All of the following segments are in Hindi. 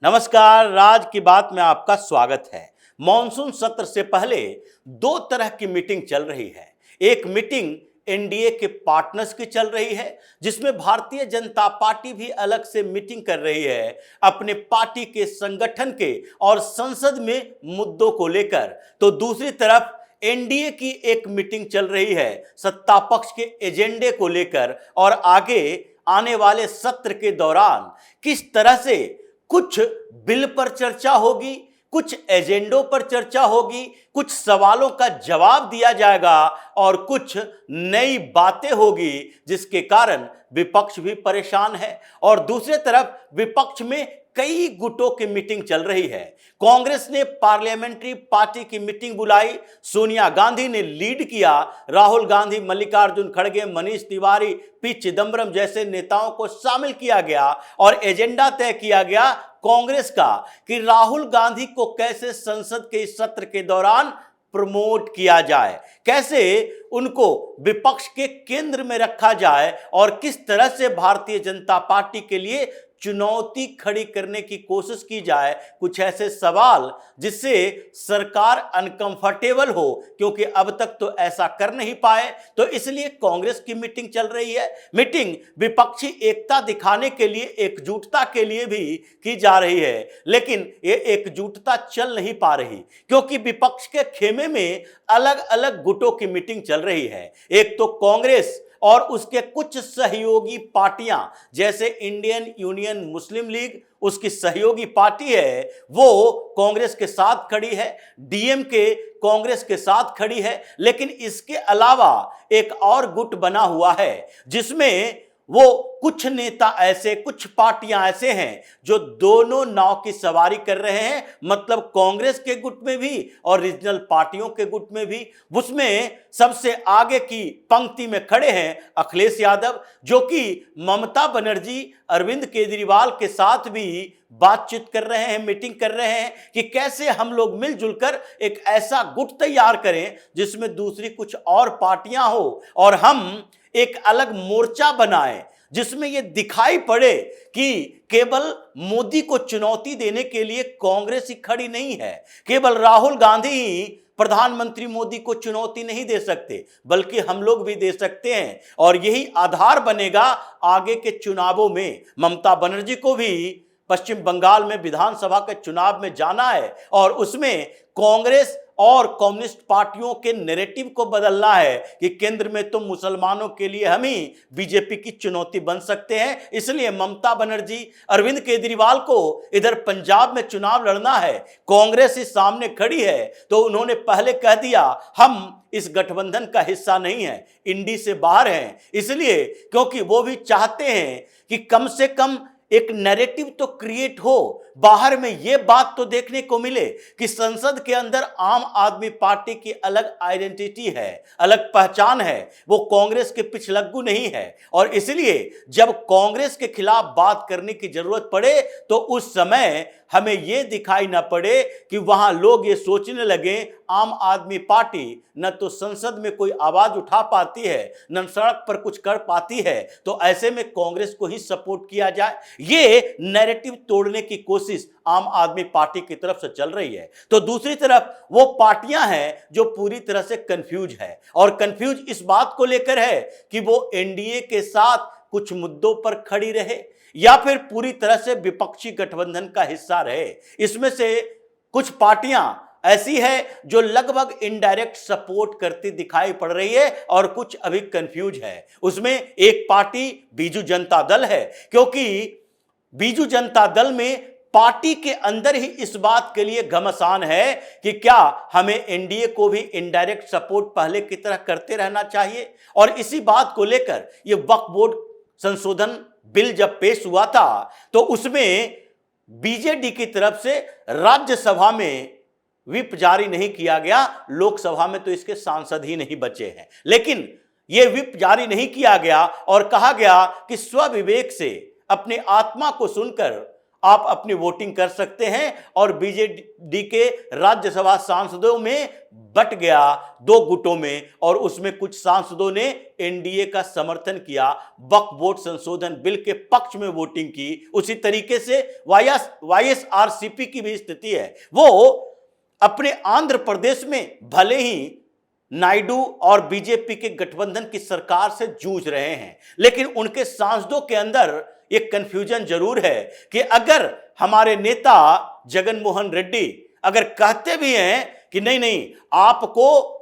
नमस्कार, राज की बात में आपका स्वागत है। मॉनसून सत्र से पहले दो तरह की मीटिंग चल रही है। एक मीटिंग एनडीए के पार्टनर्स की चल रही है, जिसमें भारतीय जनता पार्टी भी अलग से मीटिंग कर रही है अपने पार्टी के संगठन के और संसद में मुद्दों को लेकर। तो दूसरी तरफ एनडीए की एक मीटिंग चल रही है सत्ता पक्ष के एजेंडे को लेकर और आगे आने वाले सत्र के दौरान किस तरह से कुछ बिल पर चर्चा होगी, कुछ एजेंडों पर चर्चा होगी, कुछ सवालों का जवाब दिया जाएगा और कुछ नई बातें होगी, जिसके कारण विपक्ष भी परेशान है। और दूसरी तरफ विपक्ष में कई गुटों की मीटिंग चल रही है। कांग्रेस ने पार्लियामेंट्री पार्टी की मीटिंग बुलाई, सोनिया गांधी ने लीड किया, राहुल गांधी, मल्लिकार्जुन खड़गे, मनीष तिवारी, पी चिदंबरम जैसे नेताओं को शामिल किया गया और एजेंडा तय किया गया कांग्रेस का कि राहुल गांधी को कैसे संसद के इस सत्र के दौरान प्रमोट किया जाए, कैसे उनको विपक्ष के केंद्र में रखा जाए और किस तरह से भारतीय जनता पार्टी के लिए चुनौती खड़ी करने की कोशिश की जाए। कुछ ऐसे सवाल जिससे सरकार अनकंफर्टेबल हो, क्योंकि अब तक तो ऐसा कर नहीं पाए, तो इसलिए कांग्रेस की मीटिंग चल रही है। मीटिंग विपक्षी एकता दिखाने के लिए, एकजुटता के लिए भी की जा रही है, लेकिन ये एकजुटता चल नहीं पा रही, क्योंकि विपक्ष के खेमे में अलग अलग गुटों की मीटिंग चल रही है। एक तो कांग्रेस और उसके कुछ सहयोगी पार्टियां, जैसे इंडियन यूनियन मुस्लिम लीग उसकी सहयोगी पार्टी है, वो कांग्रेस के साथ खड़ी है, डीएमके कांग्रेस के साथ खड़ी है। लेकिन इसके अलावा एक और गुट बना हुआ है, जिसमें वो कुछ नेता ऐसे, कुछ पार्टियां ऐसे हैं जो दोनों नाव की सवारी कर रहे हैं, मतलब कांग्रेस के गुट में भी और रीजनल पार्टियों के गुट में भी। उसमें सबसे आगे की पंक्ति में खड़े हैं अखिलेश यादव, जो कि ममता बनर्जी, अरविंद केजरीवाल के साथ भी बातचीत कर रहे हैं, मीटिंग कर रहे हैं कि कैसे हम लोग मिलजुल कर एक ऐसा गुट तैयार करें जिसमें दूसरी कुछ और पार्टियां हो और हम एक अलग मोर्चा बनाएं, जिसमें यह दिखाई पड़े कि केवल मोदी को चुनौती देने के लिए कांग्रेस ही खड़ी नहीं है, केवल राहुल गांधी ही प्रधानमंत्री मोदी को चुनौती नहीं दे सकते, बल्कि हम लोग भी दे सकते हैं। और यही आधार बनेगा आगे के चुनावों में। ममता बनर्जी को भी पश्चिम बंगाल में विधानसभा के चुनाव में जाना है और उसमें कांग्रेस और कम्युनिस्ट पार्टियों के नैरेटिव को बदलना है कि केंद्र में तो मुसलमानों के लिए हम ही बीजेपी की चुनौती बन सकते हैं। इसलिए ममता बनर्जी, अरविंद केजरीवाल को इधर पंजाब में चुनाव लड़ना है, कांग्रेस ही सामने खड़ी है, तो उन्होंने पहले कह दिया हम इस गठबंधन का हिस्सा नहीं है, इंडी से बाहर हैं। इसलिए क्योंकि वो भी चाहते हैं कि कम से कम एक नैरेटिव तो क्रिएट हो, बाहर में यह बात तो देखने को मिले कि संसद के अंदर आम आदमी पार्टी की अलग आइडेंटिटी है, अलग पहचान है, वो कांग्रेस के पिछलग्गू नहीं है। और इसलिए जब कांग्रेस के खिलाफ बात करने की जरूरत पड़े तो उस समय हमें यह दिखाई ना पड़े कि वहां लोग ये सोचने लगे आम आदमी पार्टी न तो संसद में कोई आवाज उठा पाती है, न सड़क पर कुछ कर पाती है, तो ऐसे में कांग्रेस को ही सपोर्ट किया जाए। ये नैरेटिव तोड़ने की कोशिश आम आदमी पार्टी की तरफ से चल रही है। तो दूसरी तरफ वो पार्टियां हैं जो पूरी तरह से कंफ्यूज है, और कंफ्यूज इस बात को लेकर है कि वो एनडीए के साथ कुछ मुद्दों पर खड़ी रहे या फिर पूरी तरह से विपक्षी गठबंधन का हिस्सा रहे। इसमें से कुछ पार्टियां ऐसी है जो लगभग इनडायरेक्ट सपोर्ट करती दिखाई पड़ रही है और कुछ अभी कंफ्यूज है। उसमें एक पार्टी बीजू जनता दल है, क्योंकि बीजू जनता दल में पार्टी के अंदर ही इस बात के लिए घमासान है कि क्या हमें एनडीए को भी इनडायरेक्ट सपोर्ट पहले की तरह करते रहना चाहिए। और इसी बात को लेकर यह वक्फ बोर्ड संशोधन बिल जब पेश हुआ था तो उसमें बीजेडी की तरफ से राज्यसभा में व्हिप जारी नहीं किया गया, लोकसभा में तो इसके सांसद ही नहीं बचे हैं, लेकिन यह व्हिप जारी नहीं किया गया और कहा गया कि स्वविवेक से अपने आत्मा को सुनकर आप अपनी वोटिंग कर सकते हैं। और बीजेडी के राज्यसभा सांसदों में बट गया दो गुटों में, और उसमें कुछ सांसदों ने एनडीए का समर्थन किया, वक्फ बोर्ड संशोधन बिल के पक्ष में वोटिंग की। उसी तरीके से वाईएसआरसीपी की भी स्थिति है। वो अपने आंध्र प्रदेश में भले ही नायडू और बीजेपी के गठबंधन की सरकार से जूझ रहे हैं, लेकिन उनके सांसदों के अंदर एक कंफ्यूजन जरूर है कि अगर हमारे नेता जगन मोहन रेड्डी अगर कहते भी हैं कि नहीं नहीं, आपको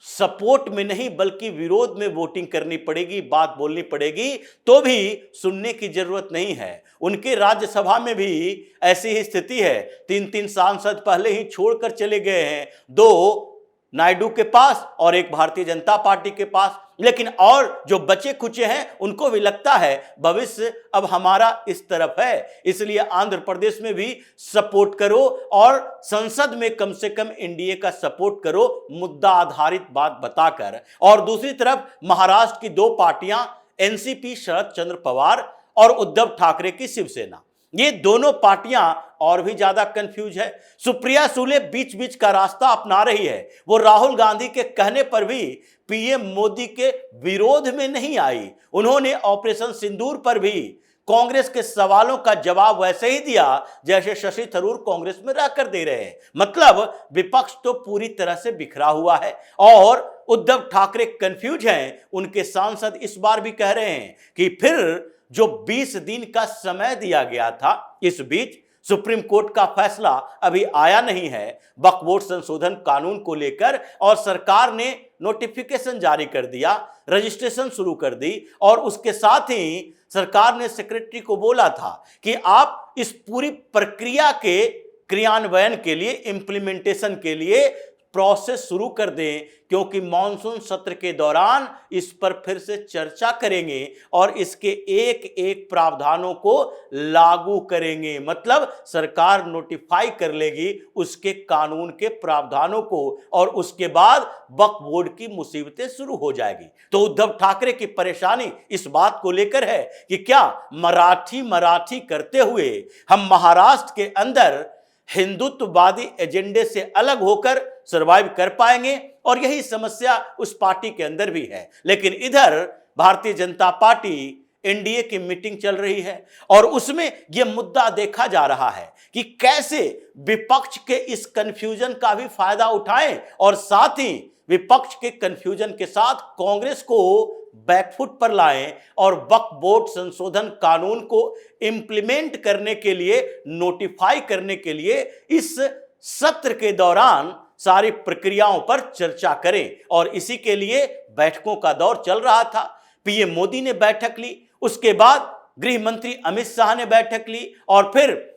सपोर्ट में नहीं बल्कि विरोध में वोटिंग करनी पड़ेगी, बात बोलनी पड़ेगी, तो भी सुनने की जरूरत नहीं है। उनके राज्यसभा में भी ऐसी ही स्थिति है। 3-3 सांसद पहले ही छोड़कर चले गए हैं, 2 नायडू के पास और एक भारतीय जनता पार्टी के पास। लेकिन और जो बचे खुचे हैं उनको भी लगता है भविष्य अब हमारा इस तरफ है, इसलिए आंध्र प्रदेश में भी सपोर्ट करो और संसद में कम से कम एनडीए का सपोर्ट करो, मुद्दा आधारित बात बताकर। और दूसरी तरफ महाराष्ट्र की 2 पार्टियां, एनसीपी शरद चंद्र पवार और उद्धव ठाकरे की शिवसेना, ये दोनों पार्टियां और भी ज्यादा कंफ्यूज है। सुप्रिया सुले बीच बीच का रास्ता अपना रही है। वो राहुल गांधी के कहने पर भी पीएम मोदी के विरोध में नहीं आई। उन्होंने ऑपरेशन सिंदूर पर भी कांग्रेस के सवालों का जवाब वैसे ही दिया जैसे शशि थरूर कांग्रेस में रहकर दे रहे हैं। मतलब विपक्ष तो पूरी तरह से बिखरा हुआ है और उद्धव ठाकरे कंफ्यूज हैं। उनके सांसद इस बार भी कह रहे हैं कि फिर जो 20 दिन का समय दिया गया था, इस बीच सुप्रीम कोर्ट का फैसला अभी आया नहीं है वक्फ बोर्ड संशोधन कानून को लेकर, और सरकार ने नोटिफिकेशन जारी कर दिया, रजिस्ट्रेशन शुरू कर दी, और उसके साथ ही सरकार ने सेक्रेटरी को बोला था कि आप इस पूरी प्रक्रिया के क्रियान्वयन के लिए, इंप्लीमेंटेशन के लिए प्रोसेस शुरू कर दें, क्योंकि मॉनसून सत्र के दौरान इस पर फिर से चर्चा करेंगे और इसके एक एक प्रावधानों को लागू करेंगे। मतलब सरकार नोटिफाई कर लेगी उसके कानून के प्रावधानों को, और उसके बाद वक्फ बोर्ड की मुसीबतें शुरू हो जाएगी। तो उद्धव ठाकरे की परेशानी इस बात को लेकर है कि क्या मराठी करते हुए हम महाराष्ट्र के अंदर हिंदुत्ववादी एजेंडे से अलग होकर सरवाइव कर पाएंगे, और यही समस्या उस पार्टी के अंदर भी है। लेकिन इधर भारतीय जनता पार्टी एनडीए की मीटिंग चल रही है और उसमें यह मुद्दा देखा जा रहा है कि कैसे विपक्ष के इस कंफ्यूजन का भी फायदा उठाएं और साथ ही विपक्ष के कंफ्यूजन के साथ कांग्रेस को बैकफुट पर लाएं और वक्फ बोर्ड संशोधन कानून को इंप्लीमेंट करने के लिए, नोटिफाई करने के लिए इस सत्र के दौरान सारी प्रक्रियाओं पर चर्चा करें। और इसी के लिए बैठकों का दौर चल रहा था। पीएम मोदी ने बैठक ली, उसके बाद गृह मंत्री अमित शाह ने बैठक ली, और फिर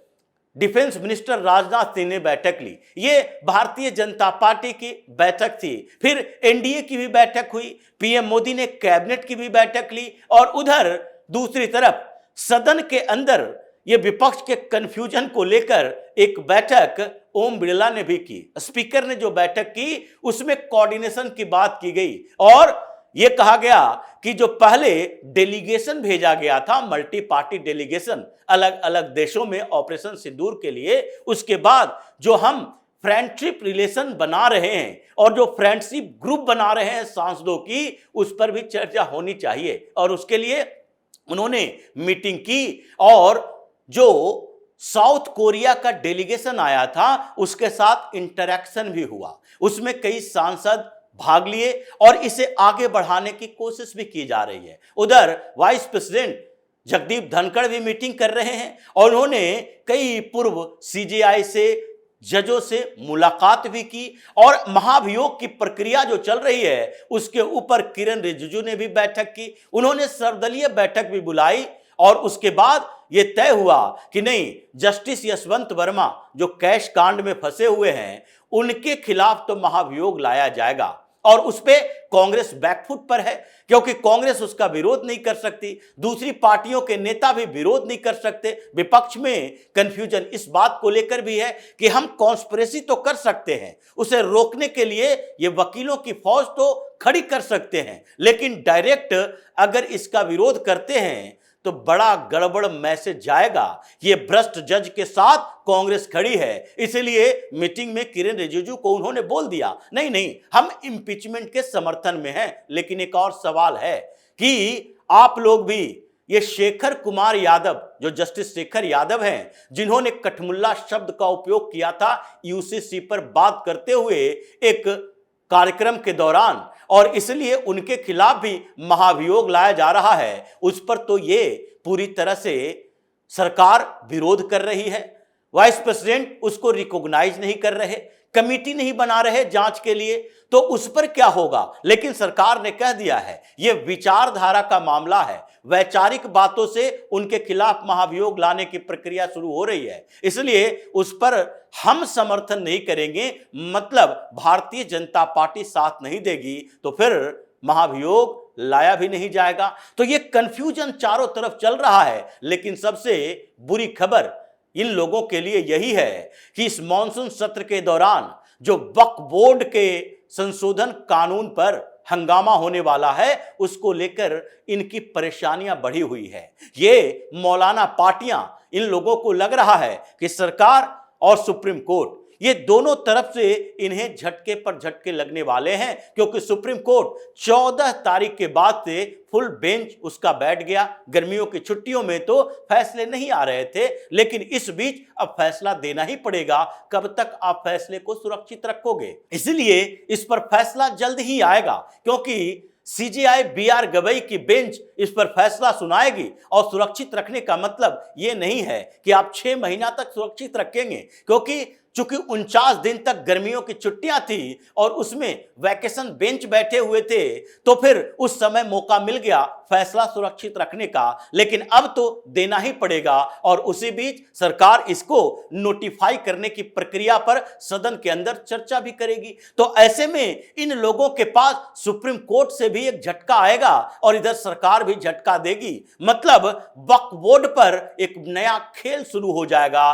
डिफेंस मिनिस्टर राजनाथ सिंह ने बैठक ली। ये भारतीय जनता पार्टी की बैठक थी। फिर एनडीए की भी बैठक हुई, पीएम मोदी ने कैबिनेट की भी बैठक ली, और उधर दूसरी तरफ सदन के अंदर ये विपक्ष के कंफ्यूजन को लेकर एक बैठक ओम बिरला ने भी की। स्पीकर ने जो बैठक की उसमें कोऑर्डिनेशन की बात की गई, और यह कहा गया कि जो पहले डेलीगेशन भेजा गया था, मल्टी पार्टी डेलीगेशन अलग अलग देशों में ऑपरेशन सिंदूर के लिए, उसके बाद जो हम फ्रेंडशिप रिलेशन बना रहे हैं और जो फ्रेंडशिप ग्रुप बना रहे हैं सांसदों की, उस पर भी चर्चा होनी चाहिए। और उसके लिए उन्होंने मीटिंग की, और जो साउथ कोरिया का डेलीगेशन आया था उसके साथ इंटरैक्शन भी हुआ। उसमें कई सांसद भाग लिए और इसे आगे बढ़ाने की कोशिश भी की जा रही है। उधर वाइस प्रेसिडेंट जगदीप धनखड़ भी मीटिंग कर रहे हैं और उन्होंने कई पूर्व सीजेआई से, जजों से मुलाकात भी की, और महाभियोग की प्रक्रिया जो चल रही है उसके ऊपर किरण रिजिजू ने भी बैठक की। उन्होंने सर्वदलीय बैठक भी बुलाई, और उसके बाद यह तय हुआ कि नहीं, जस्टिस यशवंत वर्मा जो कैश कांड में फंसे हुए हैं उनके खिलाफ तो महाभियोग लाया जाएगा, और उस पे कांग्रेस बैकफुट पर है, क्योंकि कांग्रेस उसका विरोध नहीं कर सकती, दूसरी पार्टियों के नेता भी विरोध नहीं कर सकते। विपक्ष में कंफ्यूजन इस बात को लेकर भी है कि हम कॉन्स्पिरेसी तो कर सकते हैं, उसे रोकने के लिए ये वकीलों की फौज तो खड़ी कर सकते हैं, लेकिन डायरेक्ट अगर इसका विरोध करते हैं तो बड़ा गड़बड़ मैसेज जाएगा। ये भ्रष्ट जज के साथ कांग्रेस खड़ी है, इसलिए मीटिंग में किरेन रिजिजू को उन्होंने बोल दिया नहीं नहीं हम इंपीचमेंट के समर्थन में हैं। लेकिन एक और सवाल है कि आप लोग भी, ये शेखर कुमार यादव जो जस्टिस शेखर यादव हैं, जिन्होंने कठमुल्ला शब्द का उपयोग किया था यूसीसी पर बात करते हुए एक कार्यक्रम के दौरान, और इसलिए उनके खिलाफ भी महाभियोग लाया जा रहा है, उस पर तो ये पूरी तरह से सरकार विरोध कर रही है। वाइस प्रेसिडेंट उसको रिकॉग्नाइज नहीं कर रहे, कमेटी नहीं बना रहे जांच के लिए, तो उस पर क्या होगा। लेकिन सरकार ने कह दिया है यह विचारधारा का मामला है, वैचारिक बातों से उनके खिलाफ महाभियोग लाने की प्रक्रिया शुरू हो रही है, इसलिए उस पर हम समर्थन नहीं करेंगे, मतलब भारतीय जनता पार्टी साथ नहीं देगी, तो फिर महाभियोग लाया भी नहीं जाएगा। तो ये कंफ्यूजन चारों तरफ चल रहा है। लेकिन सबसे बुरी खबर इन लोगों के लिए यही है कि इस मॉनसून सत्र के दौरान जो वक्फ बोर्ड के संशोधन कानून पर हंगामा होने वाला है, उसको लेकर इनकी परेशानियां बढ़ी हुई है। ये मौलाना पार्टियां, इन लोगों को लग रहा है कि सरकार और सुप्रीम कोर्ट, ये दोनों तरफ से इन्हें झटके पर झटके लगने वाले हैं, क्योंकि सुप्रीम कोर्ट 14 तारीख के बाद से फुल बेंच उसका बैठ गया। गर्मियों की छुट्टियों में तो फैसले नहीं आ रहे थे, लेकिन इस बीच अब फैसला देना ही पड़ेगा। कब तक आप फैसले को सुरक्षित रखोगे, इसलिए इस पर फैसला जल्द ही आएगा, क्योंकि सीजेआई बीआर गवई की बेंच इस पर फैसला सुनाएगी। और सुरक्षित रखने का मतलब यह नहीं है कि आप 6 महीना तक सुरक्षित रखेंगे, क्योंकि चूंकि 49 दिन तक गर्मियों की छुट्टियां थी और उसमें वैकेशन बेंच बैठे हुए थे, तो फिर उस समय मौका मिल गया फैसला सुरक्षित रखने का। लेकिन अब तो देना ही पड़ेगा, और उसी बीच सरकार इसको नोटिफाई करने की प्रक्रिया पर सदन के अंदर चर्चा भी करेगी। तो ऐसे में इन लोगों के पास सुप्रीम कोर्ट से भी एक झटका आएगा और इधर सरकार भी झटका देगी, मतलब वक्फ बोर्ड पर एक नया खेल शुरू हो जाएगा।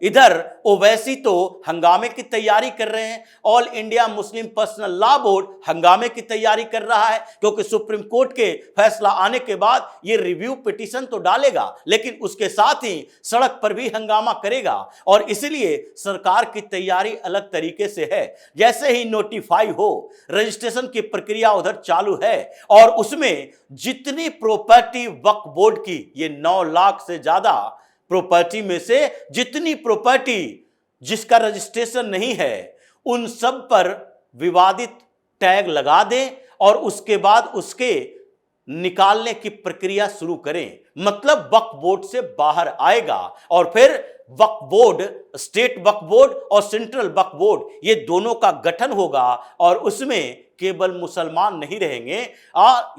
इधर ओवैसी तो हंगामे की तैयारी कर रहे हैं, all India Muslim personal law board हंगामे की तैयारी कर रहा है, क्योंकि सुप्रीम कोर्ट के फैसला आने के बाद ये रिव्यू पिटीशन तो डालेगा, लेकिन उसके साथ ही सड़क पर भी हंगामा करेगा। और इसलिए सरकार की तैयारी अलग तरीके से है। जैसे ही नोटिफाई हो, रजिस्ट्रेशन की प्रक्रिया उधर चालू है, और उसमें जितनी प्रॉपर्टी वक्फ बोर्ड की, ये 9 लाख से ज्यादा प्रॉपर्टी में से जितनी प्रॉपर्टी जिसका रजिस्ट्रेशन नहीं है, उन सब पर विवादित टैग लगा दें और उसके बाद उसके निकालने की प्रक्रिया शुरू करें। मतलब वक्फ बोर्ड से बाहर आएगा, और फिर वक्फ बोर्ड, स्टेट वक्फ बोर्ड और सेंट्रल वक्फ बोर्ड, ये दोनों का गठन होगा, और उसमें केवल मुसलमान नहीं रहेंगे।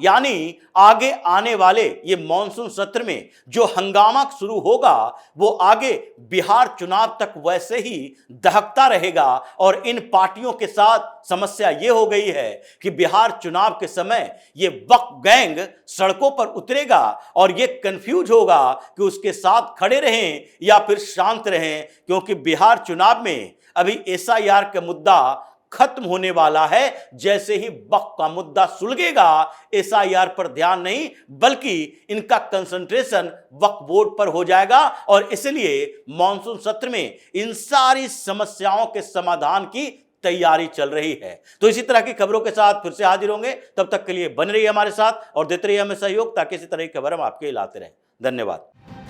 यानी आगे आने वाले ये मॉनसून सत्र में जो हंगामा शुरू होगा, वो आगे बिहार चुनाव तक वैसे ही दहकता रहेगा। और इन पार्टियों के साथ समस्या ये हो गई है कि बिहार चुनाव के समय ये वक्फ गैंग सड़कों पर उतरेगा, और ये कंफ्यूज होगा कि उसके साथ खड़े रहें या फिर शांत रहें, क्योंकि बिहार चुनाव में अभी एसआईआर का मुद्दा खत्म होने वाला है। जैसे ही वक्फ का मुद्दा सुलगेगा, एसआईआर पर ध्यान नहीं, बल्कि इनका कंसंट्रेशन वक्फ बोर्ड पर हो जाएगा। और इसलिए मॉनसून सत्र में इन सारी समस्याओं के समाधान की तैयारी चल रही है। तो इसी तरह की खबरों के साथ फिर से हाजिर होंगे, तब तक के लिए बने रहिए हमारे साथ और देते रहिए हमें सहयोग, ताकि इसी तरह की खबर हम आपके लिए लाते रहें। धन्यवाद।